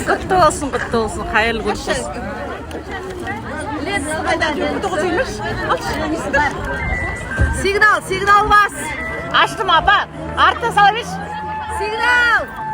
Kutlu olsun. Hayırlı olsun. Signal bas. Açtım apa. Artta salmış. Signal.